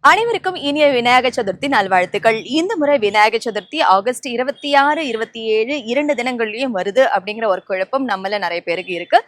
அனைவருக்கும் இனிய விநாயகர் சதுர்த்தி நல்வாழ்த்துக்கள். இந்த முறை விநாயகர் சதுர்த்தி ஆகஸ்ட் 26, 27 2 தினங்கள்லயும் வருது அப்படிங்கிற ஒரு குழப்பம் நம்மள நிறைய பேருக்கு இருக்கு.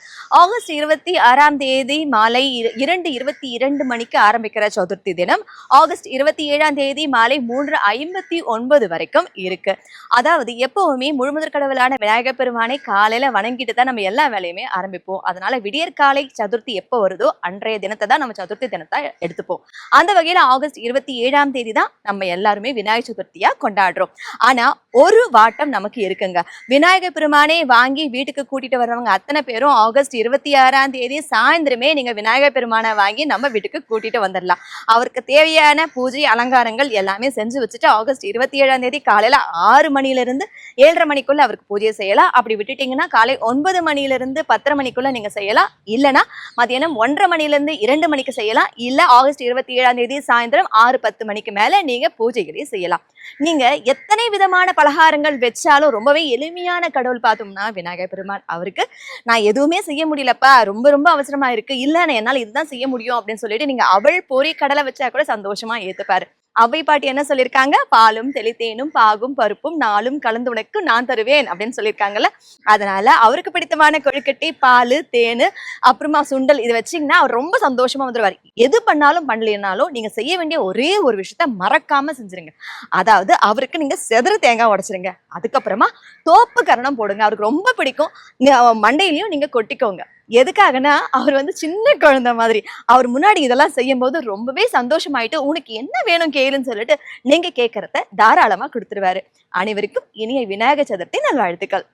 ஆகஸ்ட் 26ஆம் தேதி மாலை 2:22 மணிக்கு ஆரம்பிக்கிற சதுர்த்தி தினம் ஆகஸ்ட் 27ஆம் தேதி மாலை 3:59 வரைக்கும் இருக்கு. அதாவது எப்பவுமே முழுமுதற் கடவுளான விநாயகர் பெருமானை காலையில வணங்கிட்டு தான் நம்ம எல்லா வேலையுமே ஆரம்பிப்போம். அதனால விடியற்காலை சதுர்த்தி எப்போ வருதோ அன்றைய தினத்தை தான் நம்ம சதுர்த்தி தினத்தை எடுத்துப்போம். அந்த வகையில ஆகஸ்ட் 27ஆம் தேதி தான் நம்ம எல்லாருமே விநாயகர் சதுர்த்தியா கொண்டாடுறோம். ஆனா ஒரு வாட்டம் நமக்கு இருக்குங்க. விநாயகர் பெருமானே வாங்கி வீட்டுக்கு கூட்டிட்டு வர்றவங்க அத்தனை பேரும் ஆகஸ்ட் 26ஆம் தேதி சாயந்தரமே நீங்க விநாயகர் பெருமானை வாங்கி நம்ம வீட்டுக்கு கூட்டிட்டு வந்துடலாம். அவருக்கு தேவையான பூஜை அலங்காரங்கள் எல்லாமே செஞ்சு வச்சுட்டு ஆகஸ்ட் 27ஆம் தேதி காலையில 6 மணிலிருந்து 7:30 மணிக்குள்ள அவருக்கு பூஜை செய்யலாம். அப்படி விட்டுட்டீங்கன்னா காலை 9 மணிலிருந்து 10:30 மணிக்குள்ள நீங்க செய்யலாம். இல்லைன்னா மதியானம் 1:30 மணிலிருந்து 2 மணிக்கு செய்யலாம். இல்ல ஆகஸ்ட் 27ஆம் தேதி சாயந்தரம் 6-10 மணிக்கு மேல நீங்க பூஜைகளை செய்யலாம். நீங்க எத்தனை விதமான பலகாரங்கள் வச்சாலும் ரொம்பவே எளிமையான கடவுள் பார்த்தோம்னா விநாயகர் பெருமான். அவருக்கு நான் எதுவுமே செய்ய முடியலப்பா, ரொம்ப ரொம்ப அவசரமா இருக்கு, இல்ல என்னால இதுதான் செய்ய முடியும் அப்படின்னு சொல்லிட்டு நீங்க அவள் பொறி கடலை வச்சா கூட சந்தோஷமா ஏத்துப்பாரு. அவை பாட்டி என்ன சொல்லியிருக்காங்க? பாலும் தெளித்தேனும் பாகும் பருப்பும் நாளும் கலந்து உனக்கு நான் தருவேன் அப்படின்னு சொல்லியிருக்காங்கல்ல. அதனால அவருக்கு பிடித்தமான கொழுக்கட்டை, பால், தேனு, அப்புறமா சுண்டல் இதை வச்சீங்கன்னா அவர் ரொம்ப சந்தோஷமா வந்துருவாரு. எது பண்ணாலும் பண்ணலனாலும் நீங்க செய்ய வேண்டிய ஒரே ஒரு விஷயத்த மறக்காம செஞ்சிருங்க. அதாவது அவருக்கு நீங்க செதறு தேங்காய் உடைச்சிருங்க. அதுக்கப்புறமா தோப்பு கரணம் போடுங்க. அவருக்கு ரொம்ப பிடிக்கும். மண்டையிலையும் நீங்க கொட்டிக்கோங்க. எதுக்காகனா அவர் சின்ன குழந்தை மாதிரி. அவர் முன்னாடி இதெல்லாம் செய்யும் போது ரொம்பவே சந்தோஷமாயிட்டு உனக்கு என்ன வேணும் கேளுன்னு சொல்லிட்டு நீங்க கேட்கறத தாராளமா கொடுத்துருவாரு. அனைவருக்கும் இனிய விநாயகர் சதுர்த்தி நல்வாழ்த்துக்கள்.